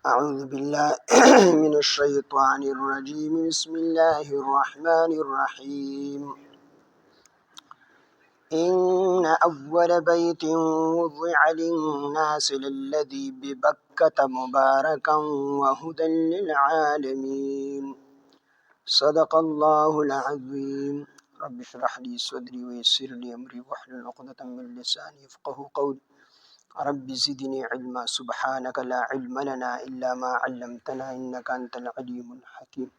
أعوذ بالله من الشيطان الرجيم. بسم الله الرحمن الرحيم. إن أول بيت وضع للناس للذي ببكة مباركا وهدى للعالمين. صدق الله العظيم. رب اشرح لي صدري ويسر لي أمري واحلل عقدة من لساني يفقهوا قولي. رب زدني علما. سبحانك لا علم لنا إلا ما علمتنا إنك أنت العليم الحكيم.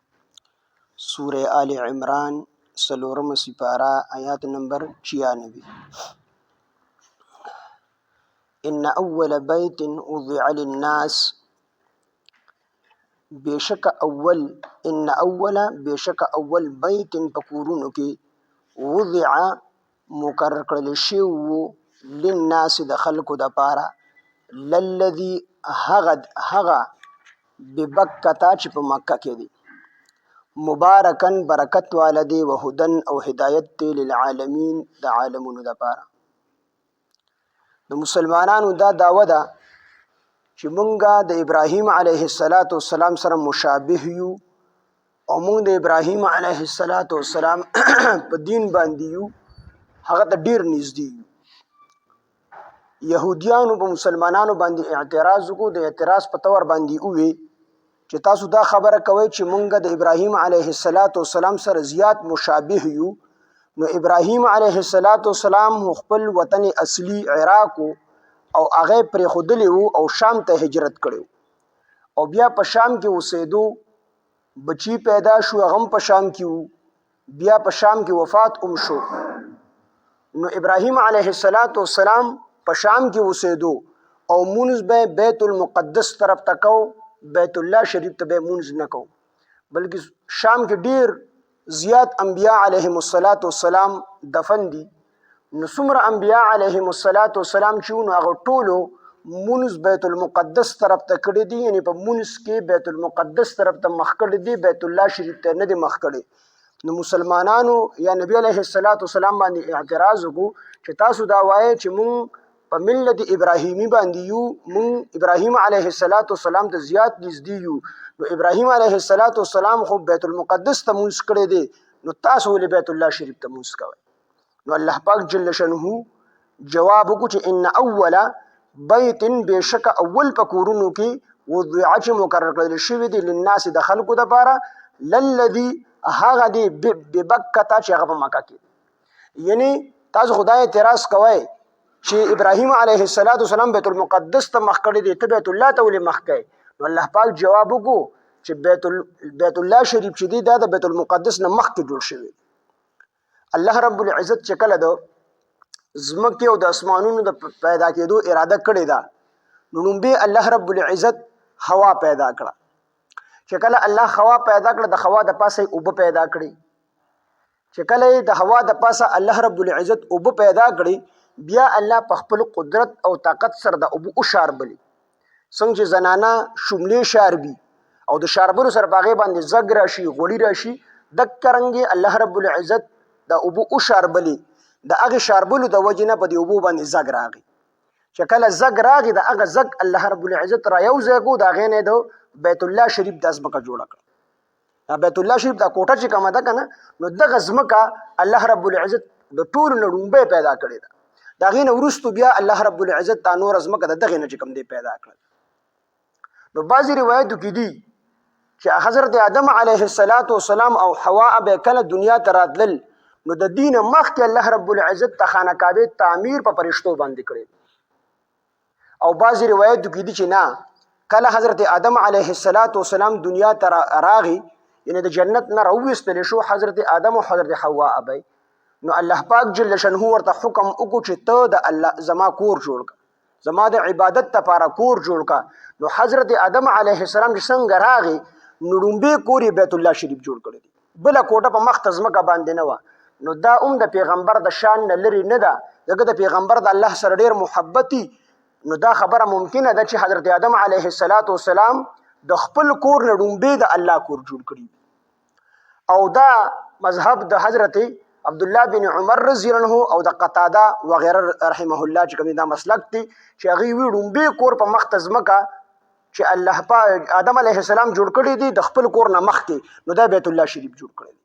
سورة آل عمران سلورم سپارہ آیات نمبر 96. إن أول بيت وضع للناس بشك أول بيت پکورونو کی وضع مقرر کړل شو للناس د خلقو د پاره للذي هغه ببکتا چې په مکه کې دی مبارکن برکت والدی وهدن او هدایت دی للعالمین د عالمونو د پاره. د مسلمانانو دا دعوه ده چې مونږه د ابراهیم علیه السلام سره مشابه یو او مونږ د ابراهیم علیه السلام په دین باندې یو هغه ته ډیر نږدې یو. يهوديانو په مسلمانانو باندې اعتراض وکړو. د اعتراض په تور باندې وی چې تاسو دا خبره کوئ چې مونږ د ابراهیم علیه السلام سره زیات مشابه یو. نو ابراهیم علیه السلام خپل وطن اصلي عراق او هغه پرې خودلی وو او شام ته هجرت کړو او بیا په شام کې اوسېدو. بچی پیدا شو هغه په شام کې وو. بیا په شام کې وفات شو. نو ابراهیم علیه السلام په شام کې اوسېدو او مونږ به بیت المقدس طرف ته کو. بیت الله شریف ته به مونږ نه کو بلکې شام کې ډیر زیات انبیاء علیهم السلام دفن دي. نو څومره انبیاء علیهم السلام چې نو هغه ټولو مونږ بیت المقدس طرف ته کړی دي. یعنی په مونږ کې بیت المقدس طرف ته مخ کړی دي، بیت الله شریف ته نه دي مخ کړی. نو مسلمانانو یا نبی علیه السلام باندې اعتراض وکړو چې تاسو دا وایي چې مونږ په ملت ابراهیمی باندې یو، مونږ ابراهیم علیه السلام ته زیات نږدې یو. نو ابراهیم علیه السلام خو بیت المقدس ته مونږ کړی دی، نو تاسو ولې بیت الله شریف ته مونږ کوئ؟ نو الله پاک جل شانه جواب وکړو چې ان اول بیت بشک اول پکورونو کې وضع چې مقرر کړل شوی دی للناس د خلقو د پاره للذي هغه دی ببکتا چې هغه په مکه کې. یعنی تاسو خدای اعتراض کوئ چې ابراهیم علیه السلام بیت المقدس ته مخ کړی دی، ته بیت الله ته ولې مخ کوئ؟ نو الله پاک جواب وکړو چې بیت الله شریف چې دی دا د بیت المقدس نه مخکې جوړ شوی. الله رب العزت چې کله د ځمکې او د اسمانونو د پیدا کېدو اراده کړې ده، نو لومبې الله رب العزت هوا پیدا کړه. چې کله الله هوا پیدا کړه، د هوا د پاسه اوبه پیدا کړي. چې کله د هوا د پاسه الله رب العزت اوبه پیدا کړي، بیا الله په خپل قدرت او طاقت سره د اوبه شاربلي. څنګه چې زنانه شملې شاربي او د شاربلو سره په هغې باندې زګ راشي، غوړي راشي، دکرنګې الله رب العزت د اوبه شاربلي. د هغې شاربلو د وجې نه په دې اوبو باندې زګ راغی. چې کله زګ راغی، د هغه زګ الله رب العزت را یو ځای کړو، د هغې نه د بیت الله شریف دا ځمکه جوړه کړه. بیت الله شریف دا کوټه چې کومه ده که نه، نو دغه ځمکه الله رب العزت د ټولو نه لومبی پیدا کړې ده. د هغې نه وروستو بیا الله رب العزت دا نوره ځمکه د دغې نه چې کوم دی پیدا کړل. نو بعضې روایتو کې دي چې حضرت آدم علیه السلام او حوا به کله دنیا ته راتلل، نو د دین مخکې الله رب العزت د خانه کعبې تعمیر په فرشتو باندې کړی. او بعضې روایتو کې دي چې نه، کله حضرت آدم علیه السلام دنیا ته راغی، یعنی د جنت نه راوویستلی شو حضرت آدم او حضرت حوا ابی، نو الله پاک جل شانه ورته حکم وکړو چې ته د الله زما کور جوړ کړه، زما د عبادت لپاره کور جوړ کړه. نو حضرت آدم علیه السلام چې څنګه راغی، نو لومبی کور یې بیت الله شریف جوړ کړی دی، بله کوټه په مخ ته ځمکه باندې نه وه. نو دا د پیغمبر د شان نه لرې نه ده، ځکه د پیغمبر د الله سره ډېر محبت وي. نو دا خبره ممکنه ده چې حضرت آدم علیه السلام د خپل کور نه لومبی د الله کور جوړ کړي. او دا مذهب د حضرت عبدالله بن عمر رضی الله عنه او د قتاده وغیره رحمه الله چې کوم دا مسلک دی چې هغوی وي لومبی کور په مخ ته ځمکه چې الله پاک آدم علیه السلام جوړ کړی دی د خپل کور نه مخکې، نو دا بیت الله شریف جوړ کړی دی.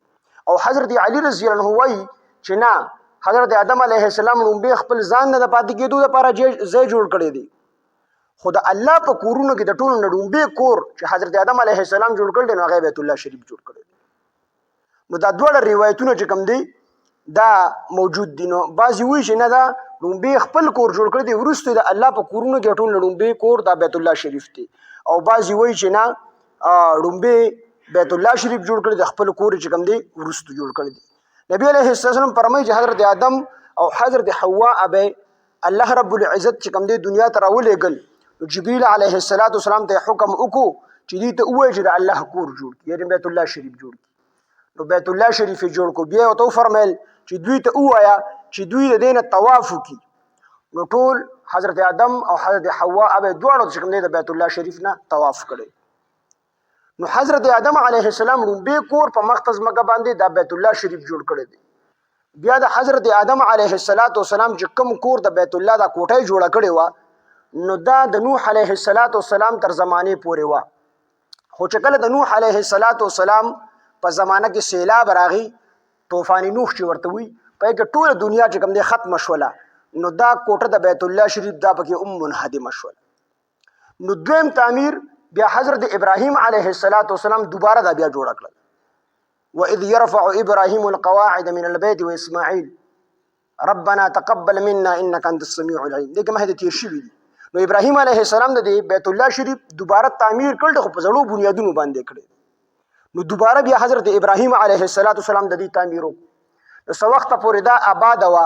او حضرت علی رضی الله عنه وایي چې نه، حضرت آدم علیه السلام لومبې خپل ځان نه د پاتې کېدو لپاره ځای جوړ کړی دی، خو د الله په کورونو کې د ټولو نه لومبې کور چې حضرت آدم علیه السلام جوړ کړی دی نو هغه بیت الله شریف جوړ کړی دی. نو دا دواړه روایتونه چې کوم دی دا موجود دي. نو بعضې وایي چې نه، دا لومبې خپل کور جوړ کړی دی، وروسته د الله په کورونو کې ټول نه لومبې کور دا بیت الله شریف دی. او بعضې وایي چې نه، لومبې بیت الله شریف جوړ کړی دی، خپل کور چې کوم دی وروسته جوړ کړی دی. نبی علیه السلام فرمایي چې حضرت آدم او حضرت حوا ابه الله رب العزت چې کوم دی دنیا ته راولېږل، نو جبریل علیه السلام ته حکم وکړو چې دې ته ووایي چې د الله کور جوړ کړي، یعنې بیت الله شریف جوړ کړي. نو بیت الله شریف یې جوړ کړو. بیا ورته وفرمیل چې دوی ته ووایه چې دوی د دې نه طواف وکړي. نو ټول حضرت آدم او حضرت حوا ابه دواړو چې کوم دی د بیت الله شریف نه طواف کړی. نو حضرت آدم علیه السلام لومبې کور په مخ ځمکه باندې دا بیت الله شریف جوړ کړی دی. بیا د حضرت آدم علیه السلام چې کوم کور د بیت الله دا کوټه جوړه کړې وه، نو دا د نوح علیه السلام تر زمانې پورې وه. خو چې کله د نوح علیه السلام په زمانه کې سیلاب راغی، طوفان نوح چې ورته وي، په هغې کې ټوله دنیا چې کوم دی ختمه شوله، نو دا کوټه د بیت الله شریف دا پکې منهدمه شوله. نو دویم تعمیر بیا حضرت ابراهیم علیه السلام دوباره دا بیا جوړه کړل. وَإِذْ يَرْفَعُ إِبْرَاهِيمُ الْقَوَاعِدَ مِنَ الْبَيْتِ وَإِسْمَاعِيلُ رَبَّنَا تَقَبَّلْ مِنَّا إِنَّكَ أَنْتَ السَّمِيعُ الْعَلِيمُ. دې کې مخکې تیر شوي دي. نو ابراهیم علیه السلام د بیت الله شریف دوباره تعمیر کړل، خو په زړو بنیادونو باندې کړی. نو دوباره بیا حضرت ابراهیم علیه السلام د دې تعمیر وکړو. نو څه وخته پورې دا آباده وه،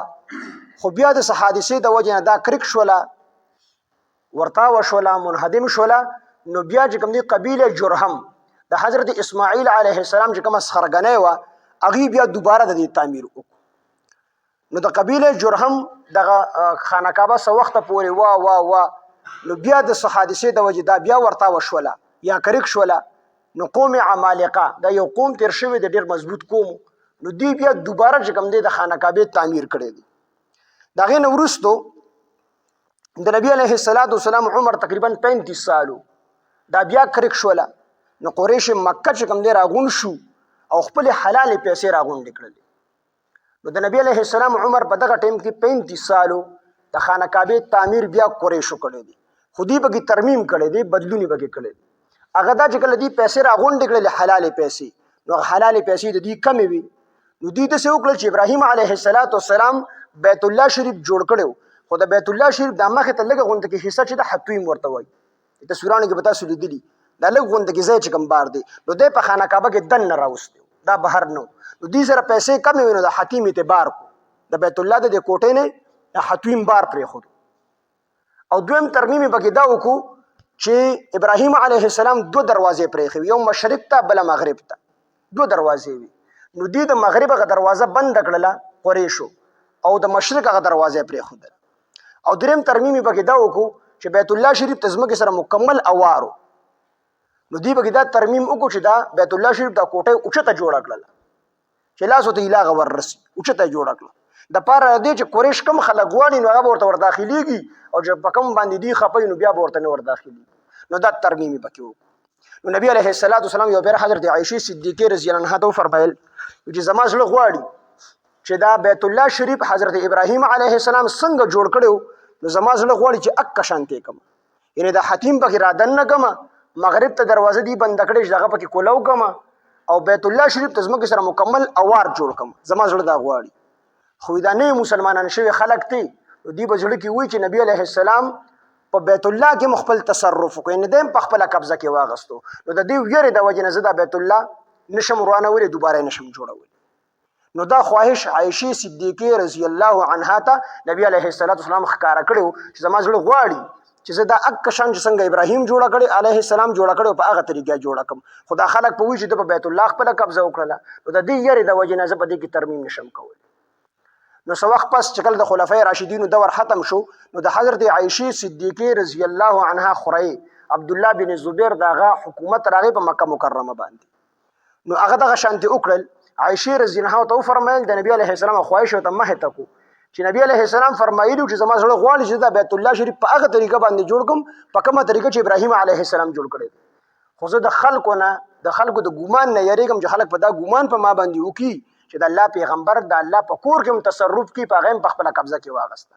خو بیا د څه حادثې د وجې نه دا کرک شوله، ورتاوه شوله، منهدم شوله. نو بیا چې کوم دی قبیله جرهم د حضرت اسماعیل علیه السلام چې کومه سخرګنۍ وه، هغې بیا دوباره د دې تعمیر وکړو. نو د قبیله جرهم دغه خانه کعبه څه وخته پورې وه، نو بیا د څه حادثې د وجې دا بیا ورتاوه شوله یا کرک شوله. نو قوم عمالقه دا یو قوم تیر شوی د ډېر مضبوط قوم، نو دوی بیا دوباره چې کوم دی د خانه کعبې تعمیر کړی دی. د هغې نه وروستو د نبي علیه السلام عمر تقریبا 35 سالو، دا بیا کرک شوله. نو قریش مکه چې کوم دی راغون شو او خپل حلالې پیسې راغونډې کړلې. نو د نبی علیه السلام عمر په دغه ټیم کې 35 سالو، د خانه کعبې تعمیر بیا قریشو کړی دی، خو دوی پکې ترمیم کړی دی، بدلون یې پکې کړی دی. هغه دا چې کله دوی پیسې راغونډې کړلې حلالې پیسې، نو حلالې پیسې د دوی کمې وي. نو دوی داسې وکړل چې ابراهیم علیه السلام بیت الله شریف جوړ کړی، خو د بیت الله شریف د مخې ته لږه غونډه کې حصه چې د حتویم ورته وایي، د سورانو کې به تاسو لیدلي دا لږ غونډه کې ځای چې کوم بار دی، نو دی په خانه کعبه کې دننه راوستی، دا بهر نه و. نو دوی سره پیسې کمې وې، نو د حتیم اعتبار کو د بیت الله د دې کوټې نه د حتویم بار پرېښودو. او دویم ترمیم یې پکې دا وکړو چې ابراهیم علیه السلام 2 دروازې پرېښوي، یو مشرق ته بله مغرب ته، 2 دروازې وي. نو دوی د مغرب هغه دروازه بنده کړله قریشو، او د مشرق هغه دروازه پرېښودله. او دریم ترمیم یې پکې دا وکړو چې بیت الله شریف ته ځمکې سره مکمل اوارو. نو دوی پکې دا ترمیم وکړو چې دا بیت الله شریف دا کوټه اوچته جوړه کړله چې لاس ورته هیلاغه وررسي، اوچته جوړه کړله. د پاره دی چې قریش کم خلک غواړي نو هغه به ورته ورداخلېږي، او چې په کوم باندې دوی خفه نو بیا به ورته نه ورداخلېږي. نو دا ترمیم یې پکې وکړو. نو نبي علیه السلام یو بیا حضرت عایشې صدیقې رضی الله عنها ته وفرمایل چې زما زړه غواړي چې دا بیت الله شریف حضرت ابراهیم علیه السلام څنګه جوړ کړی، نو زما زړه غواړي چې اکه شانتې کړم، یعنې دا حتیم پکې رادننه کړم، مغرب ته دروازه دی بنده کړې چې هغه پکې کولو کړم، او بیت الله شریف ته ځمکې سره مکمل اوار جوړ کړم. زما زړه دا غواړي. خو دا نه مسلمانان شوي خلک دي، دوی به زړه کې وایي چې نبي علیه السلام په بیت الله کې مخبل تصرف وکړي، یعنې دی هم په خپله قبضه کې واغستو. نو د دې ویرې د وجې نه زه دا بیت الله نشم روانولی، دوباره یې نشم جوړولی. نو دا خواهش عایشې صدیقې رضی الله عنها ته نبی علیه السلام ښکاره کړی و چې زما زړه غواړي چې زه دا اکه شان چې څنګه ابراهیم جوړه کړې علیه السلام جوړه کړې په هغه طریقه جوړه کړم. خو دا خلک په وایي چې ده په بیت الله خپله قبضه وکړله، نو د دې یارې د وجې نه زه په دې کې ترمیم نشم کولی. نو څه وخت پس چې کله د خلفای راشدینو دور ختم شو، نو د حضرت عایشې صدیقې رضی الله عنها خوری عبدالله بن زبیر د هغه حکومت راغی په مکه مکرمه باندې. نو هغه دغه شانتې وکړل. عایشې رضی الله عنها ته وفرمیل د نبي علیه السلام خواهش ورته مخې ته کړو چې نبی علیه السلام فرمایلی چې زما زړه غواړي چې دا بیت الله شریف په هغه طریقه باندې جوړ کړم په کومه طریقه چې ابراهیم علیه السلام جوړ کړی. خو زه د خلکو د ګمان نه یریږم چې خلک په دا ګمان په ما باندې وکړي چې د الله پیغمبر د الله په کور کې تصرف کوي، په هغه هم په خپله قبضه کې واغسته.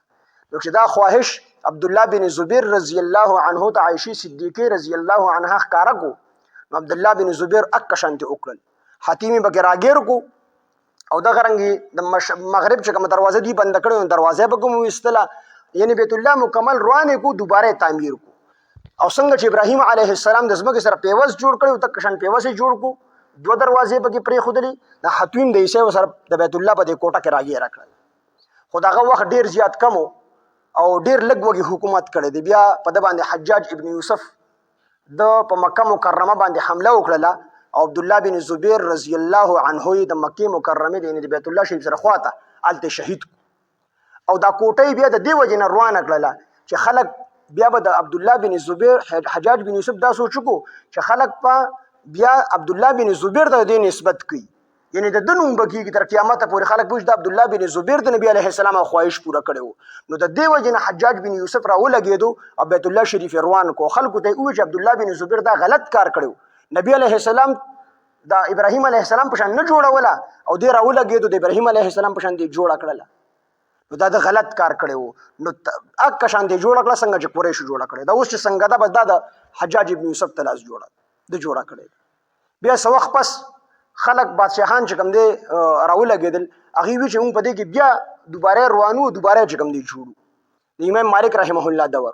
نو چې دا خواهش عبد الله بن زبیر رضی الله عنه ته عایشې صدیقې رضی الله عنها ښکاره کو، نو عبد الله بن زبیر اکه شانتې وکړل. حاتم یې پکې راګیر کو او دغه رنګې د مغرب چې کومه دروازه دی بنده کړې نو دروازه به کوم ویستله، یعنی بیت الله مکمل روانې کو، دوباره تعمیر کو. او څنګه چې ابراهیم علیه السلام د ځمکې سره پیوس جوړ کړی تک شان پیوس یې جوړ کو، دوه دروازې پکې پرېښودلې، د حتویم د عیسی سره د بیت الله په دې کوټه کې راګیره کړل. خو دغه وخت ډېر زیات کم او ډېر لږ وږي حکومت کړی دی. بیا په ده باندې حجاج ابن یوسف د په مکه مکرمه باندې حمله وکړله او عبدالله بن زبیر رضی الله عنه یې د مکې مکرمې د بیت الله شریف سره خواته هلته شهید کړو. او دا کوټه بیا د دې وجې نه روانه کړله چې خلک بیا به د عبدالله بن زبیر حجاج بن یوسف دا سوچ وکړو چې خلک په بیا عبدالله بن زبیر ته د دې نسبت کوي، یعنی د ده نوم به کېږي تر قیامته پورې خلک به د عبدالله بن زبیر د نبي علیه السلام خواهش پوره کړی و. نو د دې وجې نه حجاج بن یوسف راولګېدو او بیت الله شریف یې روان کړو. خلکو ته یې وویل چې عبدالله بن زبیر دا غلط کار کړی و، نبي علیه السلام د ابراهیم علیه السلام په شان نه جوړوله او دې راولګېدو د ابراهیم علیه السلام په شان دې جوړه کړله، نو دا د غلط کار کړی و. نو اکه شان دې جوړه کړه څنګه چې قریشو جوړه کړې دا. اوس چې څنګه ده بس دا د حجاج ابن یوسف ته لاس جوړه کړې. بیا څه وخت پس خلک بادشاهان چې کوم دی راولګېدل، هغوی وی چې موږ په دې کې بیا دوباره روانو، دوباره چې کوم دی جوړو. د امام مالک رحمه الله دور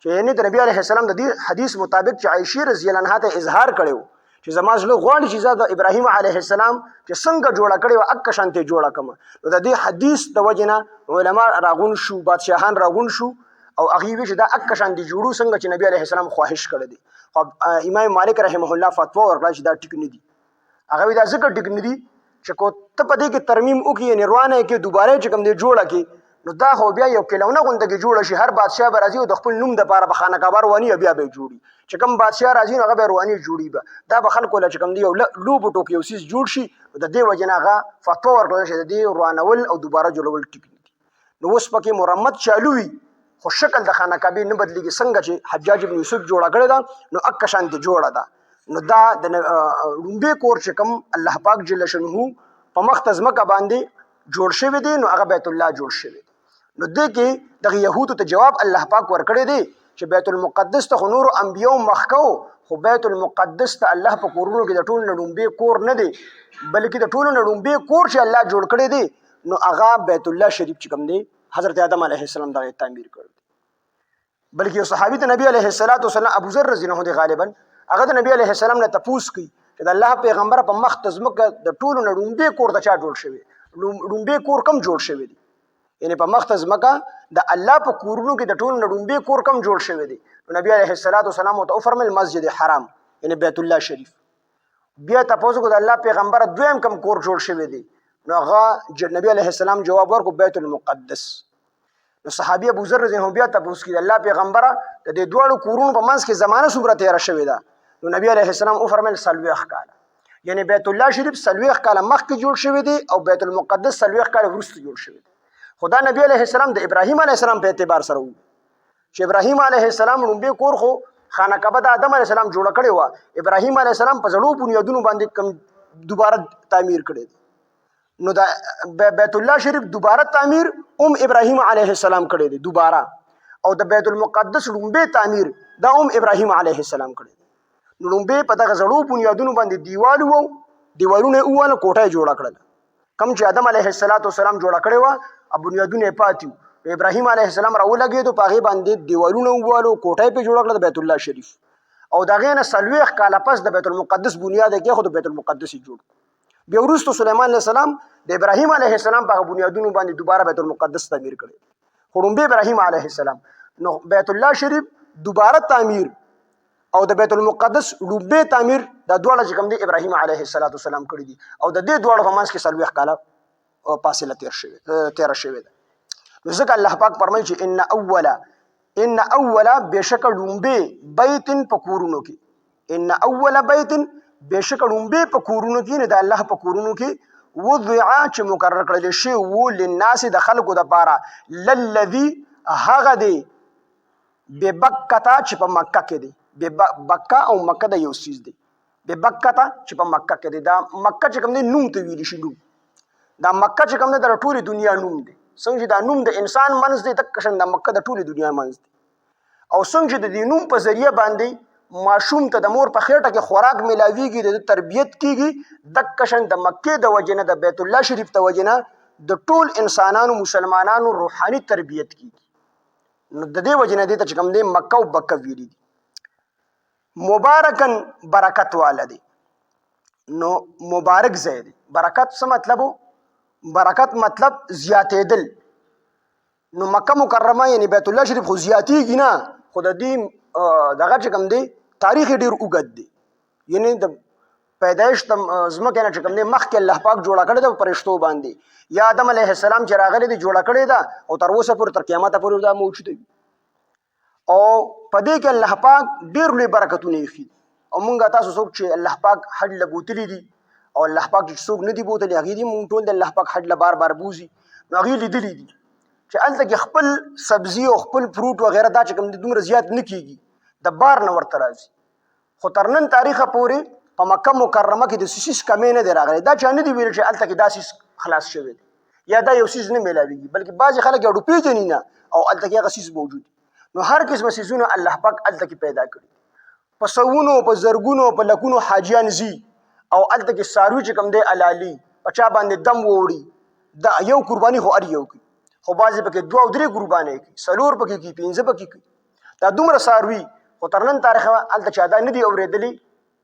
چې یعنې د نبي علیه السلام د دې حدیث مطابق چې عایشې رضی الله عنها ته اظهار کړی و چې زما زړه غواړي چې زه د ابراهیم علیه السلام چې څنګه جوړه کړې وه اکه شانتې جوړه کړمه. نو د دې حدیث د وجې نه علما راغون شو، بادشاهان راغون شو او هغوی وی چې دا اکه شانتې جوړو څنګه چې نبي علیه السلام خواهش کړی دی. خو امام مالک رحمه الله فتوا ورکړه چې دا ټیک نه دي. هغه وی دا ځکه ټیک نه دي چې کو ته په دې کې ترمیم وکړي، یعنې روانه یې کې دوباره چې کوم دی جوړه کړي، نو دا خو بیا یو کلونه غونډه کې جوړه شي. هر بادشاه به راځي او د خپل نوم دپاره به خانقاه رواني او بیا به یې جوړي. چې کوم بادشاه راځي نو هغه به رواني جوړي به دا به خلکو له چې کوم دی یو لوبو ټوک یو څیز جوړ شي. د دې وجې نه هغه فتوا ورکړله چې د دې روانول او دوباره جوړول ټیک نه دي. نو اوس پکې مرمت چالو وي خو شکل د خانقاه نه بدلېږي. څنګه چې حجاج بن یوسف جوړه کړې ده نو اکه شانتې جوړه ده. نو دا د لومبې کور چې کوم الله پاک جل شانه په مخ ته ځمکه باندې جوړ شوی دی نو هغه بیت الله جوړ شوی دی. نو دې کې دغه یهودو ته جواب الله پاک ورکړی دی چې بیت المقدس ته خو نورو انبیاو مخکو، خو بیت المقدس ته الله په کورونو کې د ټولو نه لومبې کور نه دی، بلکې د ټولو نه لومبې کور چې الله جوړ کړی دی نو هغه بیت الله شریف چې کوم دی حضرت آدم علیه السلام دغه تعمیر کړی دی. بلکې یو صحابي ته نبی علیه السلام ابو ذر رضی الله عنه دی غالبا، هغه د نبی علیه السلام نه تپوس کوي چې د الله پیغمبر په مخ ته ځمکه د ټولو نه لومبې کور د چا جوړ شوی، لومبې کور کم جوړ شوی دی، یعنی په مخ ته ځمکه د الله په کورونو کې د ټولو نه لومبې کور کم جوړ شوی دی. نو نبی علیه السلام ورته وفرمیل مسجد حرام یعنی بیت الله شریف. بیا تاسو کو د الله پیغمبر دویم کم کور جوړ شوی دی نو هغه نبی علیه السلام جواب ورکړو بیت المقدس. نو صحابي ابو ذر رضی الله عنه بیا تاسو کې د الله پیغمبر د دې دوه کورونو په منځ کې زمانه څومره تیر شوی ده. نو نبی علیه السلام وفرمیل سلويخ کاله، یعنی بیت الله شریف سلويخ کاله مخکې جوړ شوی دی او بیت المقدس سلويخ کاله وروسته جوړ شوی دی. خدا نبی علیه السلام د ابراهیم علیه السلام په اعتبار سره وو چې ابراهیم علیه السلام لومبې کور خو خانه کعبه د آدم علیه السلام جوړه کړې وه، ابراهیم علیه السلام په زړو بنیادونو باندې کوم دوباره تعمیر کړی دی. نو د بیت الله شریف دوباره تعمیر ابراهیم علیه السلام کړی دی دوباره، او د بیت المقدس لومبې تعمیر دا ابراهیم علیه السلام کړی دی. نو لومبې په دغه زړو بنیادونو باندې دیوالونه یې وواله، کوټه یې جوړه کړله کوم چې آدم علیه السلام جوړه کړې وه، بنیادونه یې پاتې وو. ابراهیم علیه السلام راولګېدو په هغې باندې دیوالونه ووالو، کوټه یې پرې جوړه کړه د بیت الله شریف، او د هغې نه 40 کاله پس د بیت المقدس بنیاد یې کېښود، بیت المقدس یې جوړ. بیا وروسته سلیمان علیه السلام د ابراهیم علیه السلام په هغه بنیادونو باندې دوباره بیت المقدس تعمیر کړی. خو لومبې ابراهیم علیه السلام، نو بیت الله شریف دوباره تعمیر او د بیت المقدس لومبې تعمیر دا دواړه چې کوم دی ابراهیم علیه السلام کړي دي، او د دې دواړو په منځ کې 40 کاله فاصله تېره شوې ده. نو ځکه الله پاک فرمایي چې ان اوله بېشکه لومبې بیت په کورونو کې، ان اوله بیت بېشکه لومبې په کورونو کې، نه د الله په کورونو کې وضع چې مقرر کړل شي وو للناس د خلکو د پاره للذي هغه دی ببکتا چې په مکه کې دی بکه او مکه د یو سیز دی ببکتا چې په مکه کې دی دا مکه چې کوم دی نوم ته ویل شي نوم دا مکه چې کوم دی د ټولې دنیا نوم دی څنګه چې دا نوم د انسان منځ دی تک شن د مکه د ټولې دنیا منځ دی او څنګه چې د دې نوم په ذریعہ باندې ماشوم ته د مور په خېټه کې خوراک ملاویږي د تربیت کیږي د کشن د مکه د وجنه د بیت الله شریف ته وجنه د ټول انسانانو مسلمانانو روحاني تربیت کیږي نو د دې وجنه دې ته کوم دی مکه او بکه ویلي مبارکن برکت والدی نو مبارک زید برکت څه مطلب برکت مطلب زیاتېدل نو مکه مکرمه یعنی بیت الله شریف خو زیاتېږي نه خو د دې دغه چې کوم دی تاریخ ډېر اوږد دی یعنی د پیدایش د ځمکې نه چې کوم دی مخکې الله پاک جوړه کړې ده په فرشتو باندې یا آدم علیه السلام چې راغلی دی جوړه کړې ده او تر اوسه پورې تر قیامته پورې دا موجوده وي او په دې کې الله پاک ډېر لوی برکتونه ایښي او مونږ تاسو څوک چې الله پاک حج له بوتلي دي او الله پاک چې څوک نه دي بوتلي هغې دي مونږ ټول د الله پاک حج له بار بار بوځي نو هغې لیدلي دي چې هلته کې خپل سبزي او خپل فروټ وغیره دا چې کوم دي دومره زیات نه کیږي د بار نه ورته راځي خو تر نن تاریخه پورې په مکه مکرمه کې د سیس کمې نه دی راغلی دا چا نه دي ویل چې هلته کې دا سیس خلاص شوی دی یا دا یو سیس نه میلاویږي بلکې بعضې خلک یې پیژني نه او هلته کې هغه سیس موجود نو هر قسمه سیزونه الله پاک هلته کې پیدا کړي په سوونو په زرګونو په لکونو حاجیان ځي او هلته کې څاروي چې کوم دی علالي په چا باندې دم ووړي دا یو قرباني خو هر یو کوي خو بعضې پکې 2 او 3 قربانۍ کوي 4 پکې کوي 5 پکې کوي دا دومره څاروي خو تر نن تاریخه هلته چا دا نه دي اورېدلي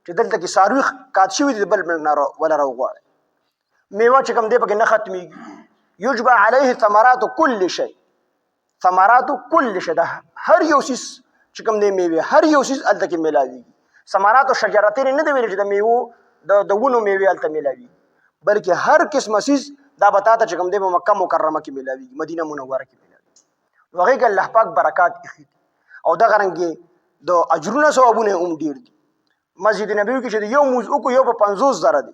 چې دلته کې څاروي قات شوي دي بل نه ولا راوغواړي میوه چې کوم دی پکې نه ختمېږي یجبع علیه ثمرات کل شی ثمرات کل شی دا هر یو څیز چې کوم دی میوې هر یو څیز هلته کې میلاویږي ثمرات شجرتین نه دی ویلي چې د میوو د ونو میوې هلته میلاویږي بلکې هر قسمه څیز دا بتا ته چې کوم دی په مکه مکرمه کې ملاویږي مدینه منوره کې ملاویږي نو هغې کې الله پاک برکات ایښي دي او دغه رنګې د اجرونه ثوابونه هم ډېر دي مسجد نبوي کې چې د یو مونځ وکړو یو په 50,000 دی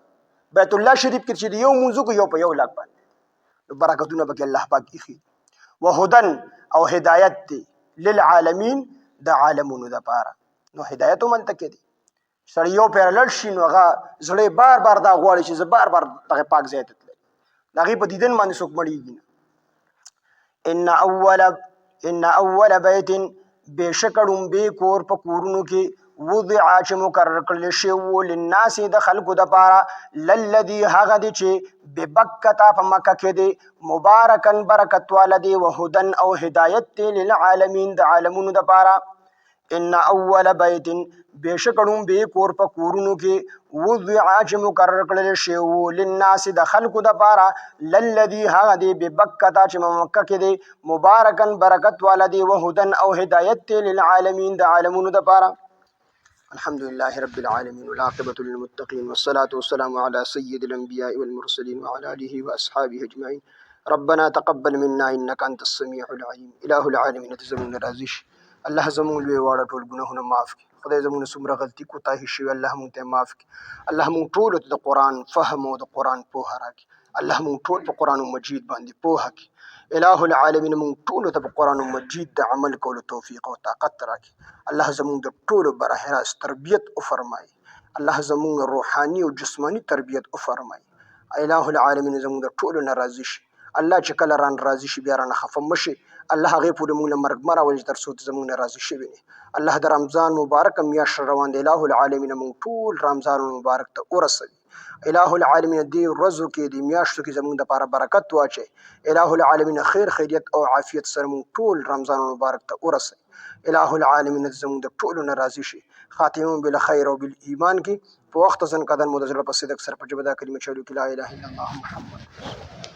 بیت الله شریف کې چې د یو مونځ وکړو یو په 1 لاک باندې نو برکتونه پکې الله پاک ایښي وهدن او هدایت دی للعالمین د عالمونو دپاره نو هدایت هم هلته کې دی سړی یو پیر لړ شي نو هغه زړی بار بار دا غواړي چې زه بار بار دغه پاک ځای ته تللی د هغې په دیدن باندې څوک مړېږي نه ان اول بیت بېشکه ړومبې کور په کورونو کې وضع چې مقرر کړل شوی و للناس د خلکو دپاره للذي هغه دی چې ببکته په مکه کې دی مبارکن برکت والا دی وهدن او هدایت دی للعالمین د عالمونو دپاره ان اول بیت بېشکه ړومبې کور په کورونو کې وضع چې مقرر کړل شوی و للناس د خلکو دپاره للذي هغه دی ببکته چې مکه کې دی مبارکن برکت والا دی وهدن او هدایت دی للعالمین د عالمونو دپاره الحمد لله رب العالمين والعاقبة للمتقين والصلاة والسلام على سيد الأنبياء والمرسلين وعلى آله وأصحابه أجمعين ربنا تقبل منا إنك أنت السميع العليم إله العالمين تزمون رازش الله زمون لوی واړه ټول ګناهونه معاف کړي خدای زمون څومره غلطي کوتاهي شوي الله مونږ ته معاف کړي الله مونږ ټولو ته د قرآن فهم او د قرآن پوهه راکړي الله مونږ ټول په قرآن مجید باندې پوهه کړي اله العالمین مونږ ټولو ته په قرآن مجید د عمل کولو توفیق او طاقت راکړي الله زمونږ د ټولو براه راست تربیت وفرمایي الله زمونږ روحاني او جسماني تربیت وفرمایي اله العالمین زمونږ د ټولو نه راضي شي الله چې کله ران راضي شي بیا رانه خفه مشي الله هغې پورې مونږ له مرګ مه راولي تر څو ته زمونږ نه راضي شوي نه الله د رمضان مبارکه میاشت روان دی اله العالمین مونږ ټول رمضان مبارک ته ورسوي اله العالمین دې ورځو کې دې میاشتو کې زمونږ دپاره برکت واچوي اله العالمین خیر خیریت او عافیت سره مونږ ټول رمضان مبارک ته ورسوي اله العالمین زمونږ د ټولو نه راضي شي خاتمه بالخیر او بالایمان کې په وخت ځن قدر مو د زړه په صدق سره په ژبه دا کلمه چې ولیو کې لا اله الا الله محمد